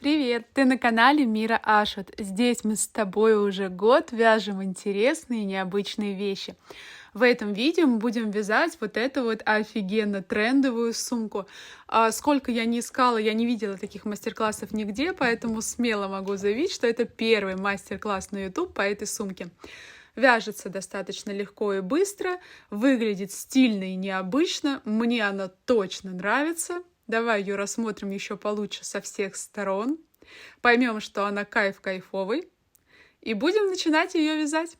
Привет! Ты на канале Мира Ашот. Здесь мы с тобой уже год вяжем интересные и необычные вещи. В этом видео мы будем вязать вот эту вот офигенно трендовую сумку. Сколько я не искала, я не видела таких мастер-классов нигде, поэтому смело могу заявить, что это первый мастер-класс на YouTube по этой сумке. Вяжется достаточно легко и быстро, выглядит стильно и необычно, мне она точно нравится. Давай ее рассмотрим еще получше со всех сторон, поймем, что она кайфовый, и будем начинать ее вязать.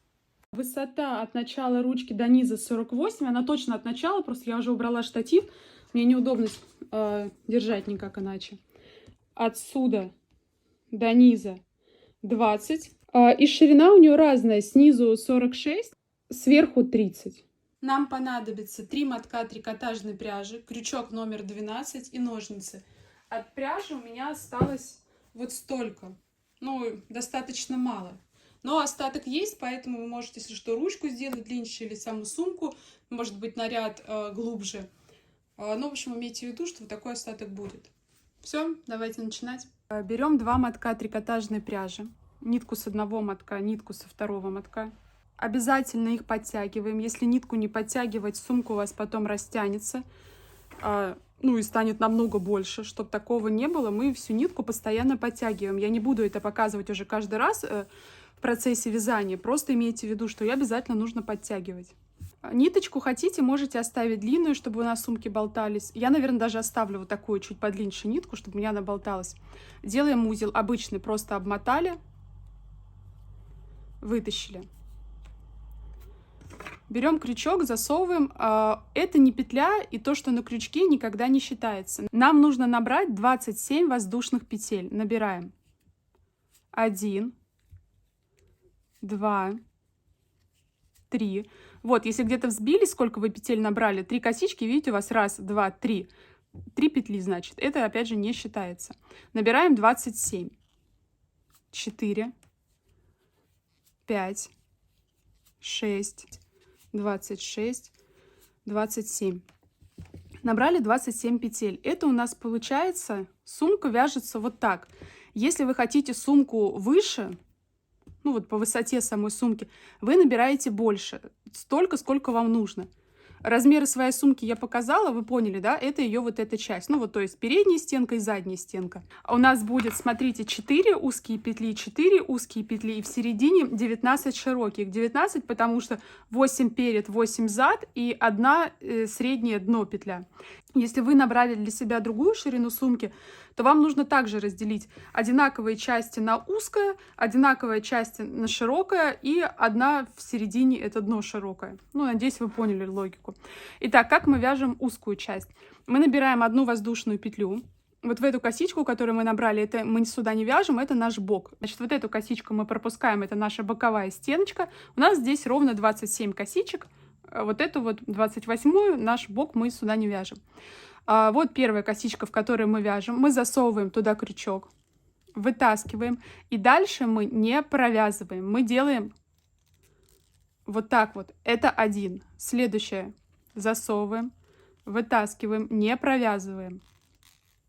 Высота от начала ручки до низа 48, она точно от начала, просто я уже убрала штатив, мне неудобно держать никак иначе. Отсюда до низа 20, и ширина у нее разная, снизу 46, сверху 30. Нам понадобится 3 мотка трикотажной пряжи, крючок номер 12 и ножницы. От пряжи у меня осталось вот столько, достаточно мало. Но остаток есть, поэтому вы можете, если что, ручку сделать длиннее или саму сумку, может быть, наряд глубже. В общем, имейте в виду, что вот такой остаток будет. Все, давайте начинать. Берем 2 мотка трикотажной пряжи, нитку с одного мотка, нитку со второго мотка. Обязательно их подтягиваем. Если нитку не подтягивать, сумка у вас потом растянется, и станет намного больше. Чтобы такого не было, мы всю нитку постоянно подтягиваем. Я не буду это показывать уже каждый раз в процессе вязания. Просто имейте в виду, что ее обязательно нужно подтягивать. Ниточку хотите, можете оставить длинную, чтобы у нас сумки болтались. Я, наверное, даже оставлю вот такую чуть подлиннее нитку, чтобы у меня она болталась. Делаем узел обычный, просто обмотали, вытащили. Берем крючок, засовываем. Это не петля, и то, что на крючке, никогда не считается. Нам нужно набрать 27 воздушных петель. Набираем 1, 2, 3. Вот, если где-то взбились, сколько вы петель набрали, 3 косички, видите, у вас 1, 2, 3. 3 петли, значит. Это, опять же, не считается. Набираем 27. 4, 5, 6, 26, 27. Набрали 27 петель. Это у нас получается, сумка вяжется вот так. Если вы хотите сумку выше, по высоте самой сумки, вы набираете больше, столько, сколько вам нужно. Размеры своей сумки я показала, вы поняли, да? Это ее вот эта часть. То есть передняя стенка и задняя стенка. У нас будет, смотрите, 4 узкие петли, 4 узкие петли, и в середине 19 широких. 19, потому что 8 перед, 8 зад и 1 среднее дно петля. Если вы набрали для себя другую ширину сумки, то вам нужно также разделить одинаковые части на узкое, одинаковые части на широкое и 1 в середине это дно широкое. Надеюсь, вы поняли логику. Итак, как мы вяжем узкую часть? Мы набираем 1 воздушную петлю. Вот в эту косичку, которую мы набрали, это мы сюда не вяжем, это наш бок. Значит, вот эту косичку мы пропускаем, это наша боковая стеночка. У нас здесь ровно 27 косичек. Вот эту вот 28-ю наш бок мы сюда не вяжем. Вот первая косичка, в которой мы вяжем. Мы засовываем туда крючок, вытаскиваем. И дальше мы не провязываем. Мы делаем вот так вот. Это 1. Следующее. Засовываем, вытаскиваем, не провязываем.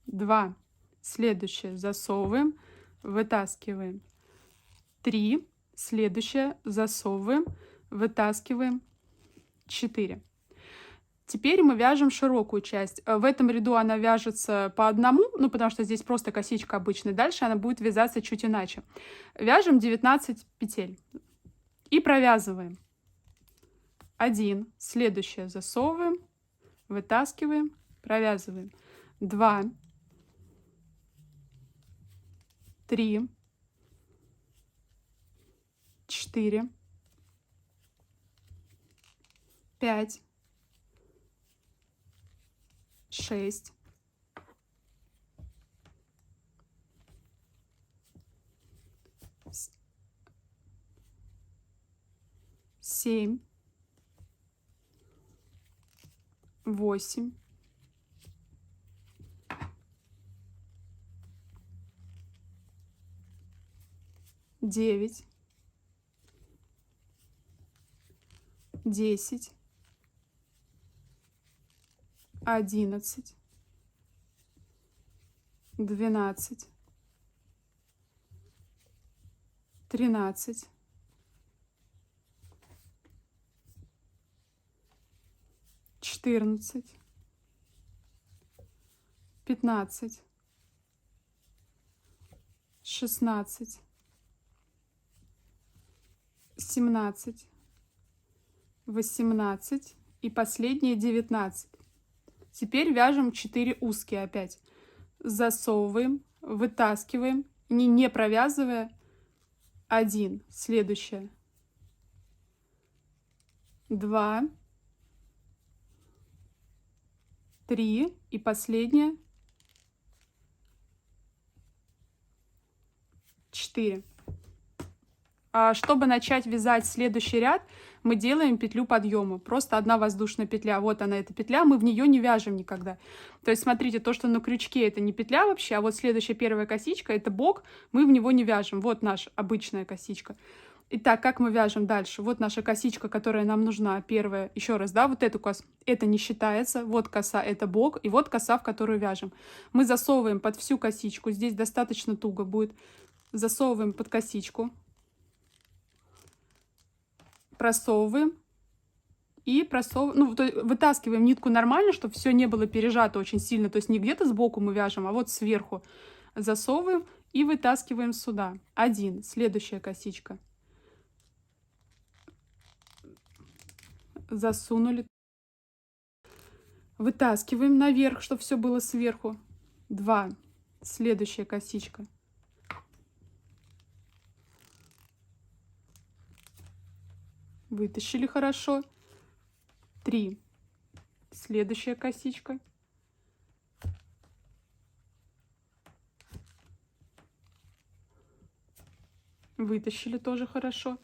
2. Следующее. Засовываем, вытаскиваем. 3. Следующее. Засовываем, вытаскиваем. 4. Теперь мы вяжем широкую часть. В этом ряду она вяжется по одному, потому что здесь просто косичка обычная. Дальше она будет вязаться чуть иначе. Вяжем 19 петель и провязываем. 1. Следующее. Засовываем, вытаскиваем, провязываем. 2, 3, 4, 5, 6, 7, 8, 9, 10, 11, 12, 13, 14, 15, 16, 17, 18 и последние 19. Теперь вяжем 4 узкие опять. Засовываем, вытаскиваем, не провязывая. 1, следующее. 2, 3 и последнее. 4. Чтобы начать вязать следующий ряд, мы делаем петлю подъема. Просто одна воздушная петля. Вот она, эта петля, мы в нее не вяжем никогда. То есть, смотрите, то, что на крючке, это не петля вообще, а вот следующая первая косичка, это бок, мы в него не вяжем. Вот наша обычная косичка. Итак, как мы вяжем дальше? Вот наша косичка, которая нам нужна, первая. Еще раз, да, вот эту косу, это не считается. Вот коса, это бок, и вот коса, в которую вяжем. Мы засовываем под всю косичку, здесь достаточно туго будет. Засовываем под косичку. Просовываем и просовываем, вытаскиваем нитку нормально, чтобы все не было пережато очень сильно, то есть не где-то сбоку мы вяжем, а вот сверху засовываем и вытаскиваем сюда. 1, следующая косичка. Засунули. Вытаскиваем наверх, чтобы все было сверху. 2, следующая косичка. Вытащили хорошо. 3, следующая косичка. Вытащили тоже хорошо.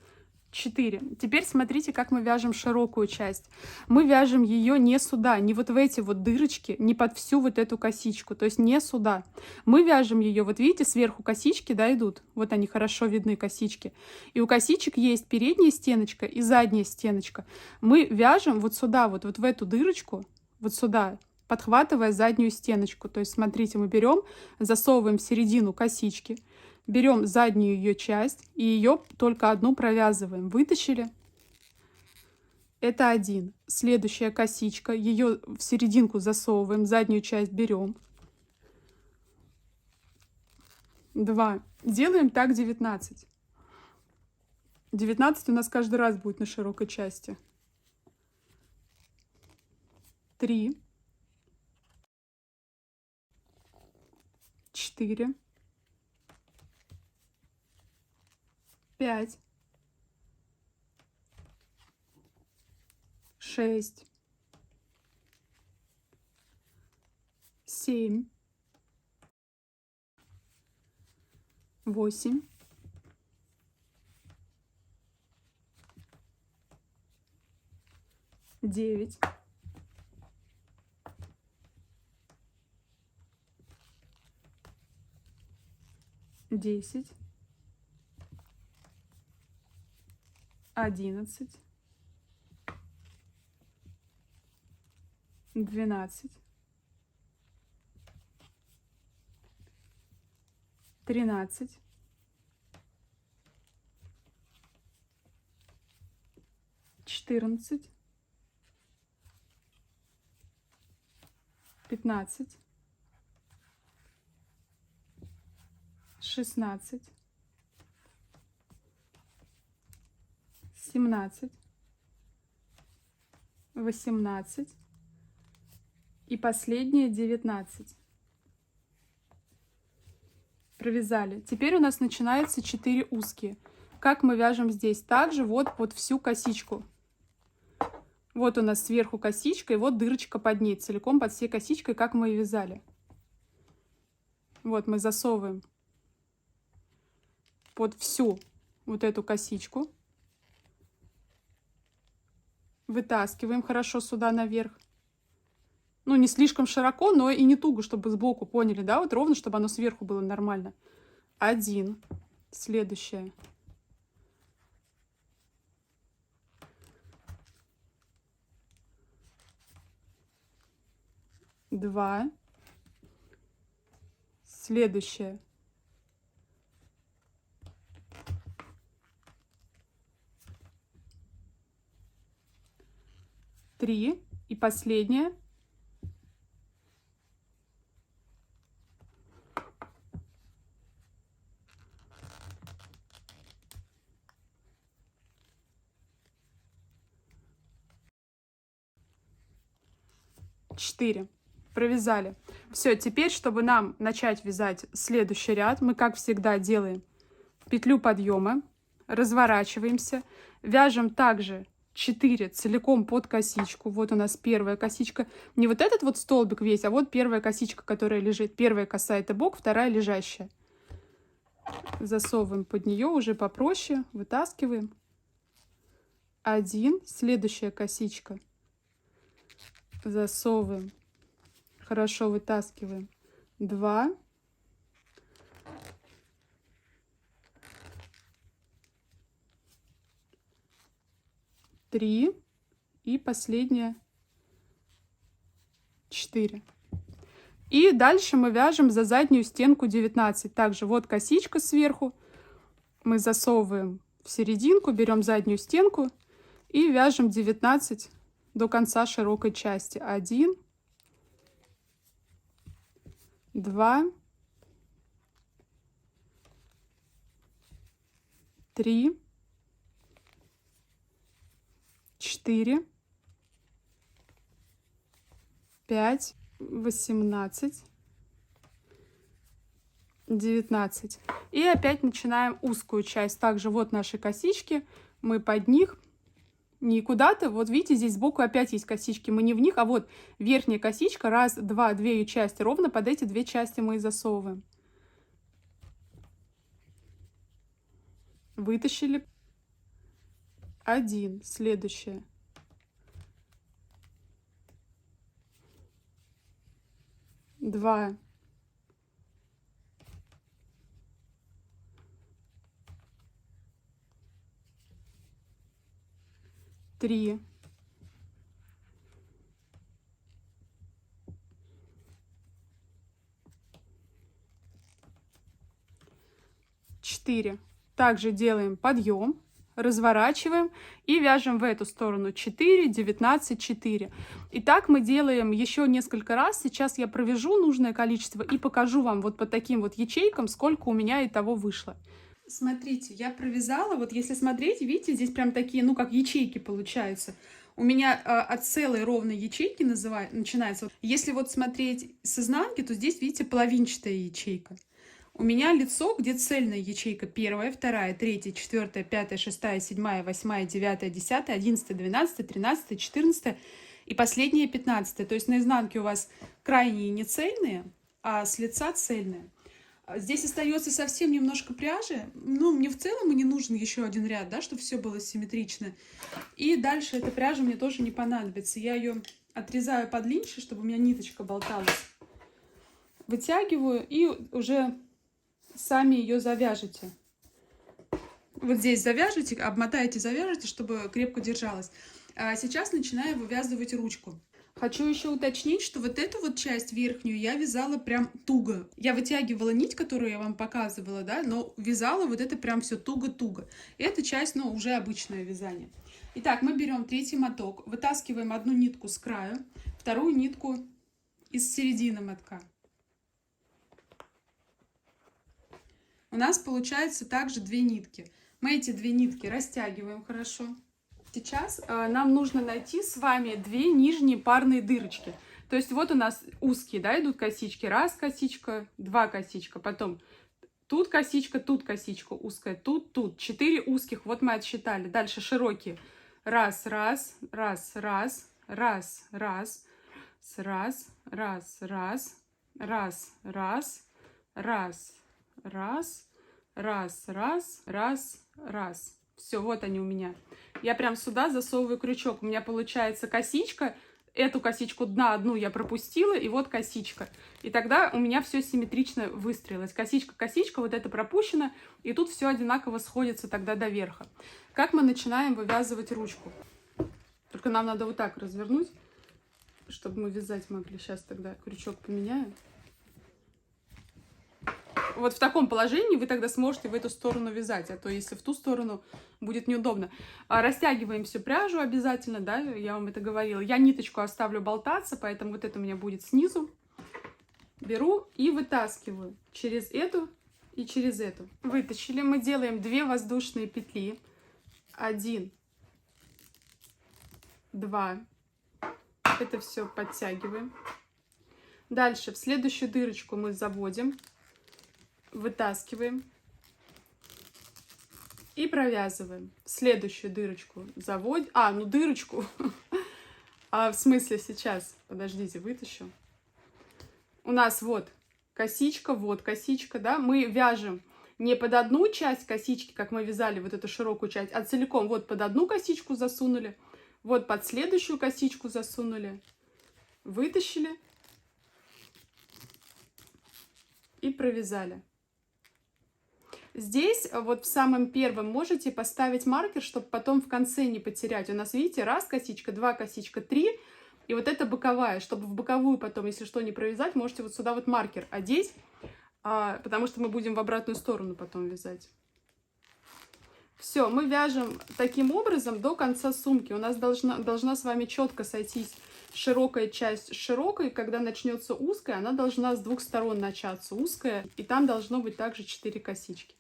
4. Теперь смотрите, как мы вяжем широкую часть. Мы вяжем ее не сюда, не вот в эти вот дырочки, не под всю вот эту косичку, то есть не сюда. Мы вяжем ее, вот видите, сверху косички, да, идут. Вот они хорошо видны, косички. И у косичек есть передняя стеночка и задняя стеночка. Мы вяжем вот сюда, вот в эту дырочку, вот сюда, подхватывая заднюю стеночку. То есть, смотрите, мы берем, засовываем в середину косички, берем заднюю ее часть и ее только одну провязываем. Вытащили. Это 1. Следующая косичка. Ее в серединку засовываем, заднюю часть берем. 2. Делаем так 19. 19 у нас каждый раз будет на широкой части. 3. 4. 5, 6, 7, 8, 9, 10, 11, 12, 13, 14, 15, 16, 17, 18 и последние 19. Провязали. Теперь у нас начинается 4 узкие. Как мы вяжем здесь? Также вот под всю косичку. Вот у нас сверху косичка, и вот дырочка под ней, целиком под всей косичкой, как мы и вязали. Вот мы засовываем под всю вот эту косичку. Вытаскиваем хорошо сюда наверх. Ну, не слишком широко, но и не туго, чтобы сбоку, поняли, да? Вот ровно, чтобы оно сверху было нормально. 1. Следующее. 2. Следующее. 3 и последняя. Четыре. Провязали. Все, теперь, чтобы нам начать вязать следующий ряд, мы, как всегда, делаем петлю подъема, разворачиваемся, вяжем также 4 целиком под косичку. Вот у нас первая косичка. Не вот этот вот столбик весь, а вот первая косичка, которая лежит. Первая коса — это бок, вторая лежащая. Засовываем под нее уже попроще, вытаскиваем. 1, следующая косичка. Засовываем, хорошо вытаскиваем. 2. 3 и последняя 4. И дальше мы вяжем за заднюю стенку 19. Также вот косичка сверху. Мы засовываем в серединку, берем заднюю стенку и вяжем 19 до конца широкой части. 1, 2, 3, 4, 5, 18, 19. И опять начинаем узкую часть. Также вот наши косички. Мы под них не куда-то. Вот видите, здесь сбоку опять есть косички. Мы не в них, а вот верхняя косичка. Раз, два, две ее части. Ровно под эти две части мы и засовываем. Вытащили. 1. Следующая. 2. 3. 4. Также делаем подъем, разворачиваем и вяжем в эту сторону 4, 19, 4. И так мы делаем еще несколько раз. Сейчас я провяжу нужное количество и покажу вам вот по таким вот ячейкам, сколько у меня итого вышло. Смотрите, я провязала, вот если смотреть, видите, здесь прям такие, ну как ячейки получаются. У меня от целой ровной ячейки начинается. Если вот смотреть с изнанки, то здесь, видите, половинчатая ячейка. У меня лицо, где цельная ячейка: 1, 2, 3, 4, 5, 6, 7, 8, 9, 10, 11, 12, 13, 14 и последняя 15. То есть на изнанке у вас крайние не цельные, а с лица цельные. Здесь остается совсем немножко пряжи. Ну, мне в целом и не нужен еще один ряд, да, чтобы все было симметрично. И дальше эта пряжа мне тоже не понадобится. Я ее отрезаю подлиннее, чтобы у меня ниточка болталась. Вытягиваю и уже сами ее завяжете. Вот здесь завяжете, обмотаете, завяжете, чтобы крепко держалась. А сейчас начинаю вывязывать ручку. Хочу еще уточнить, что вот эту вот часть верхнюю я вязала прям туго. Я вытягивала нить, которую я вам показывала, да, но вязала вот это прям все туго-туго. Эта часть, ну, уже обычное вязание. Итак, мы берем третий моток, вытаскиваем одну нитку с краю, вторую нитку из середины мотка. У нас получается также 2 нитки. Мы эти 2 нитки растягиваем хорошо. Сейчас нам нужно найти с вами 2 нижние парные дырочки. То есть вот у нас узкие, да, идут косички. Раз косичка, 2 косичка. Потом тут косичка узкая, тут. 4 узких, вот мы отсчитали. Дальше широкие. Раз, раз, раз, раз, раз, раз, раз, раз, раз, раз, раз, раз, раз. Все, вот они у меня. Я прям сюда засовываю крючок. У меня получается косичка. Эту косичку дна одну я пропустила, и вот косичка. И тогда у меня все симметрично выстроилось. Косичка, вот это пропущено, и тут все одинаково сходится тогда до верха. Как мы начинаем вывязывать ручку? Только нам надо вот так развернуть, чтобы мы вязать могли. Сейчас тогда крючок поменяю. вот в таком положении вы тогда сможете в эту сторону вязать, а то если в ту сторону будет неудобно. Растягиваем всю пряжу обязательно, да, я вам это говорила. Я ниточку оставлю болтаться, поэтому вот это у меня будет снизу. Беру и вытаскиваю через эту и через эту. Вытащили, мы делаем 2 воздушные петли. 1, 2. Это все подтягиваем. Дальше в следующую дырочку мы заводим, вытаскиваем и провязываем. В следующую дырочку заводим. Ну дырочку. В смысле сейчас? Подождите, вытащу. У нас вот косичка, да. Мы вяжем не под одну часть косички, как мы вязали вот эту широкую часть, а целиком вот под одну косичку засунули, вот под следующую косичку засунули, вытащили и провязали. Здесь вот в самом первом можете поставить маркер, чтобы потом в конце не потерять. У нас, видите, раз косичка, 2 косичка, 3. И вот это боковая, чтобы в боковую потом, если что, не провязать, можете вот сюда вот маркер одеть, потому что мы будем в обратную сторону потом вязать. Все, мы вяжем таким образом до конца сумки. У нас должна с вами четко сойтись широкая часть с широкой. Когда начнется узкая, она должна с 2 сторон начаться узкая. И там должно быть также 4 косички.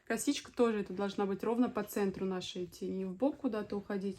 Косичка тоже это должна быть ровно по центру нашей идти, не в бок куда-то уходить.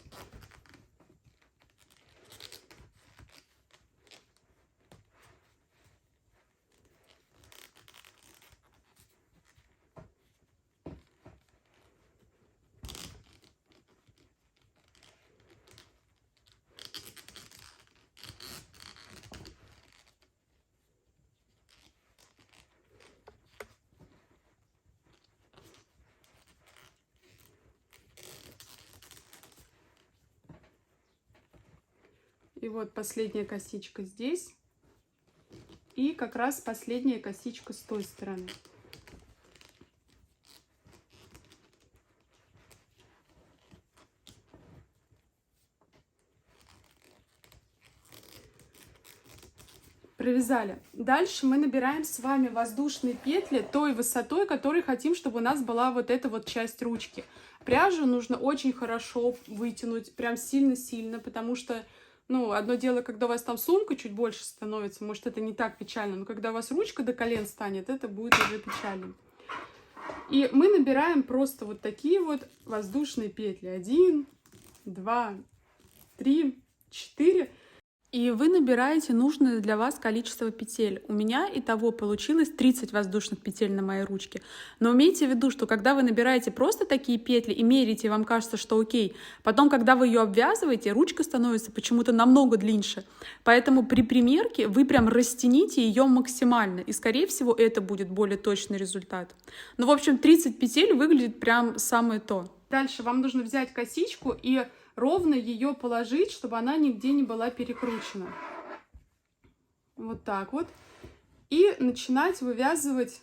И вот последняя косичка здесь. И как раз последняя косичка с той стороны. Провязали. Дальше мы набираем с вами воздушные петли той высотой, которой хотим, чтобы у нас была вот эта вот часть ручки. Пряжу нужно очень хорошо вытянуть, прям сильно-сильно, потому что, ну, одно дело, когда у вас там сумка чуть больше становится, может, это не так печально, но когда у вас ручка до колен станет, это будет уже печально. И мы набираем просто вот такие вот воздушные петли. 1, 2, 3, 4. И вы набираете нужное для вас количество петель. У меня итого получилось 30 воздушных петель на моей ручке. Но имейте в виду, что когда вы набираете просто такие петли и меряете, и вам кажется, что окей, потом, когда вы ее обвязываете, ручка становится почему-то намного длиннее. Поэтому при примерке вы прям растяните ее максимально. И, скорее всего, это будет более точный результат. Ну, в общем, 30 петель выглядит прям самое то. Дальше вам нужно взять косичку и ровно ее положить, чтобы она нигде не была перекручена. Вот так вот. И начинать вывязывать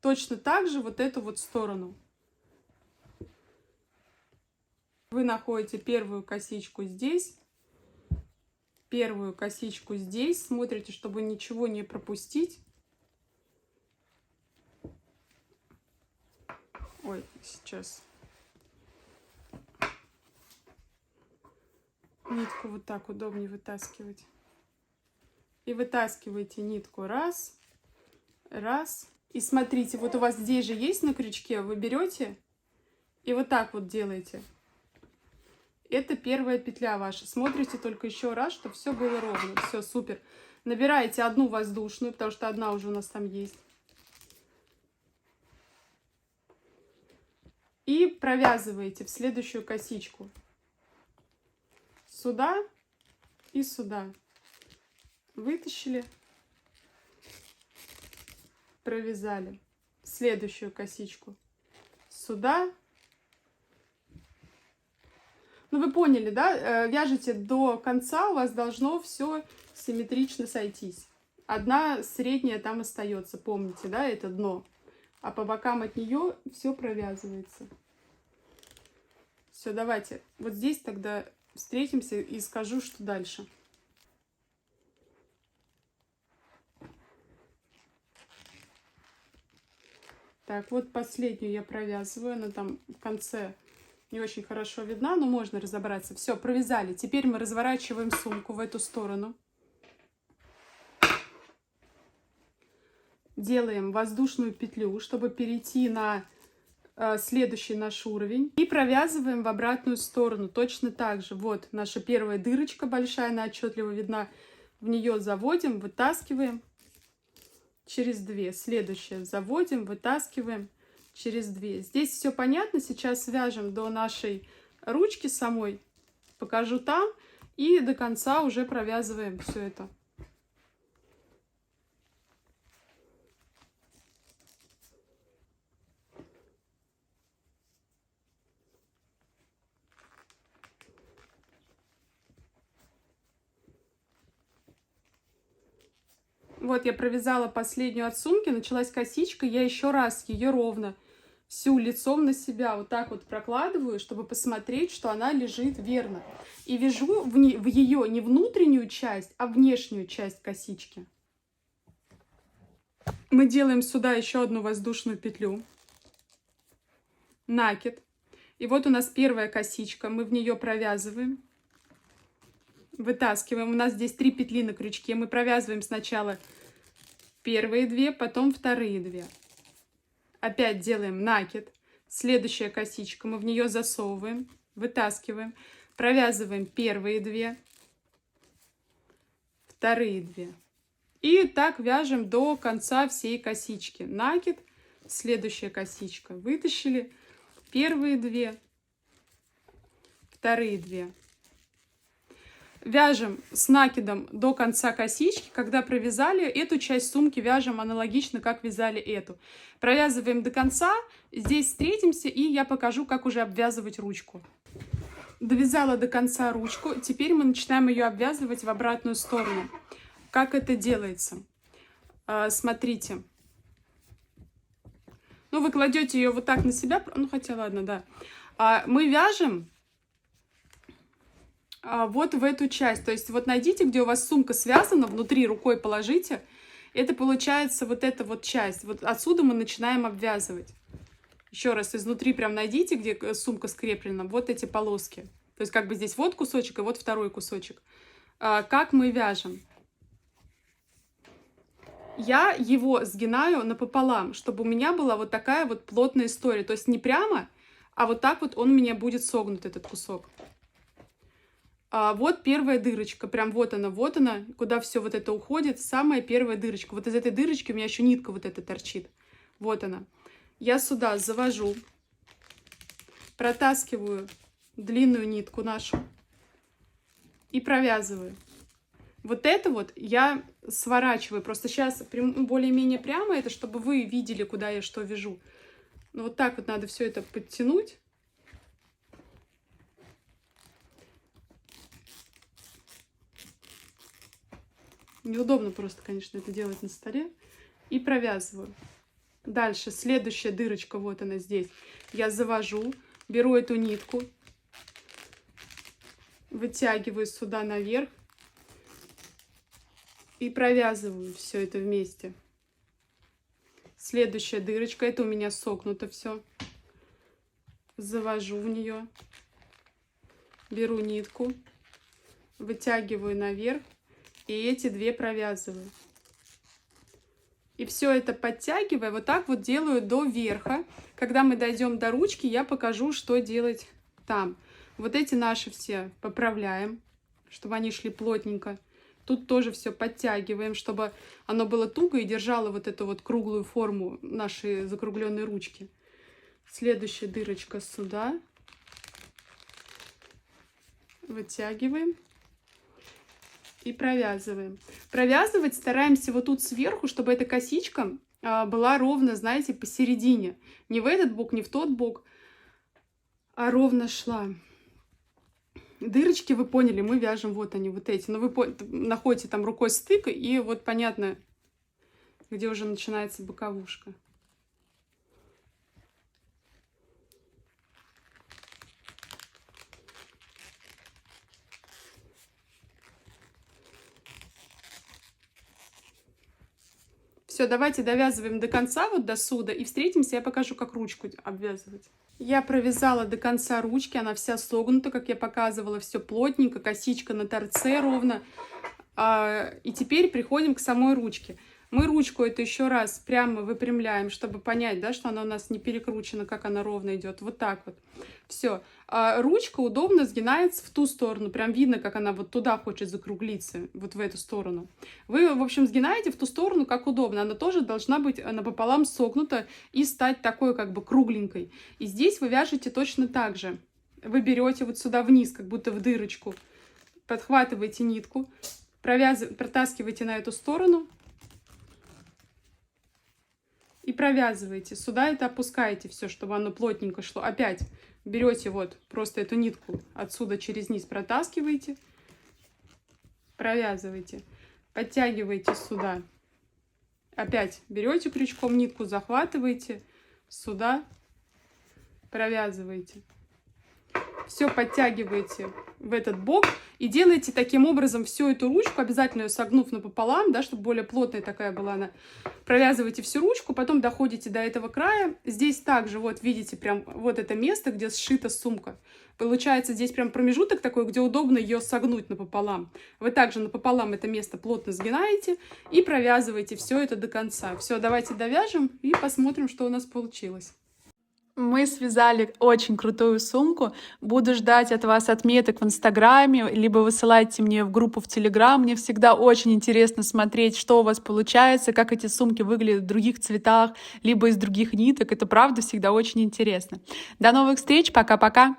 точно так же вот эту вот сторону. Вы находите первую косичку здесь, первую косичку здесь. Смотрите, чтобы ничего не пропустить. Ой, сейчас. Нитку вот так удобнее вытаскивать. И вытаскиваете нитку раз, раз. И смотрите, вот у вас здесь же есть на крючке, вы берете и вот так вот делаете. Это первая петля ваша. Смотрите только еще раз, чтобы все было ровно. Все, супер. Набираете одну воздушную, потому что одна уже у нас там есть. И провязываете в следующую косичку. Сюда и сюда. Вытащили, провязали. Следующую косичку сюда. Ну, вы поняли, да? Вяжете до конца, у вас должно все симметрично сойтись. Одна средняя там остается, помните, да, это дно. А по бокам от нее все провязывается. Все, давайте. Вот здесь тогда встретимся и скажу, что дальше. Так, вот последнюю я провязываю. Она там в конце не очень хорошо видна, но можно разобраться. Все, провязали. Теперь мы разворачиваем сумку в эту сторону. Делаем воздушную петлю, чтобы перейти на следующий наш уровень. И провязываем в обратную сторону. Точно так же. Вот наша первая дырочка большая, она отчетливо видна. В нее заводим, вытаскиваем через 2. Следующее заводим, вытаскиваем через 2. Здесь все понятно. Сейчас свяжем до нашей ручки самой. Покажу там. И до конца уже провязываем все это. Вот я провязала последнюю от сумки, началась косичка, я еще раз ее ровно всю лицом на себя вот так вот прокладываю, чтобы посмотреть, что она лежит верно. И вяжу в ее не внутреннюю часть, а внешнюю часть косички. Мы делаем сюда еще одну воздушную петлю. Накид. И вот у нас первая косичка, мы в нее провязываем. Вытаскиваем. У нас здесь 3 петли на крючке. Мы провязываем сначала первые 2, потом вторые 2. Опять делаем накид. Следующая косичка. Мы в нее засовываем, вытаскиваем. Провязываем первые 2, вторые 2. И так вяжем до конца всей косички. Накид, следующая косичка. Вытащили первые 2, вторые 2. Вяжем с накидом до конца косички. Когда провязали, эту часть сумки вяжем аналогично, как вязали эту. Провязываем до конца. Здесь встретимся, и я покажу, как уже обвязывать ручку. Довязала до конца ручку. Теперь мы начинаем ее обвязывать в обратную сторону. Как это делается? Смотрите. Ну, вы кладете ее вот так на себя. Ну, хотя ладно, да. Мы вяжем вот в эту часть. То есть вот найдите, где у вас сумка связана, внутри рукой положите. Это получается вот эта вот часть. Вот отсюда мы начинаем обвязывать. Еще раз, изнутри прям найдите, где сумка скреплена. Вот эти полоски. То есть как бы здесь вот кусочек и вот второй кусочек. Как мы вяжем? Я его сгинаю напополам, чтобы у меня была вот такая вот плотная история. То есть не прямо, а вот так вот он у меня будет согнут, этот кусок. Вот первая дырочка, прям вот она, куда все вот это уходит, самая первая дырочка. Вот из этой дырочки у меня еще нитка вот эта торчит. Вот она. Я сюда завожу, протаскиваю длинную нитку нашу и провязываю. Вот это вот я сворачиваю. Просто сейчас более-менее прямо это, чтобы вы видели, куда я что вяжу. Ну, вот так вот надо все это подтянуть. Неудобно просто, конечно, это делать на столе. И провязываю. Дальше, следующая дырочка, вот она здесь. Я завожу, беру эту нитку, вытягиваю сюда наверх и провязываю все это вместе. Следующая дырочка, это у меня согнуто все. Завожу в нее, беру нитку, вытягиваю наверх. И эти 2 провязываю. И все это подтягивая, вот так вот делаю до верха. Когда мы дойдем до ручки, я покажу, что делать там. Вот эти наши все поправляем, чтобы они шли плотненько. Тут тоже все подтягиваем, чтобы оно было туго и держало вот эту вот круглую форму нашей закругленной ручки. Следующая дырочка сюда. Вытягиваем. И провязываем. Провязывать стараемся вот тут сверху, чтобы эта косичка была ровно, знаете, посередине. Не в этот бок, не в тот бок, а ровно шла. Дырочки, вы поняли, мы вяжем, вот они, вот эти. Но вы находите там рукой стык, и вот понятно, где уже начинается боковушка. Все, давайте довязываем до конца, вот до сюда, и встретимся, я покажу, как ручку обвязывать. Я провязала до конца ручки, она вся согнута, как я показывала, все плотненько, косичка на торце ровно. И теперь приходим к самой ручке. Мы ручку эту еще раз прямо выпрямляем, чтобы понять, да, что она у нас не перекручена, как она ровно идет. Вот так вот. Все. Ручка удобно сгинается в ту сторону. Прям видно, как она вот туда хочет закруглиться, вот в эту сторону. Вы, в общем, сгинаете в ту сторону, как удобно. Она тоже должна быть напополам согнута и стать такой как бы кругленькой. И здесь вы вяжете точно так же. Вы берете вот сюда вниз, как будто в дырочку, подхватываете нитку, протаскиваете на эту сторону и провязываете. Сюда это опускаете все, чтобы оно плотненько шло. Опять берете вот просто эту нитку отсюда через низ, протаскиваете, провязываете, подтягиваете сюда. Опять берете крючком нитку, захватываете, сюда провязываете. Все подтягиваете в этот бок и делаете таким образом всю эту ручку, обязательно ее согнув напополам, да, чтобы более плотная такая была она. Провязываете всю ручку, потом доходите до этого края. Здесь также, вот видите, прям вот это место, где сшита сумка. Получается здесь прям промежуток такой, где удобно ее согнуть напополам. Вы также напополам это место плотно сгинаете и провязываете все это до конца. Все, давайте довяжем и посмотрим, что у нас получилось. Мы связали очень крутую сумку. Буду ждать от вас отметок в Инстаграме, либо высылайте мне в группу в Телеграм. Мне всегда очень интересно смотреть, что у вас получается, как эти сумки выглядят в других цветах, либо из других ниток. Это правда всегда очень интересно. До новых встреч. Пока-пока.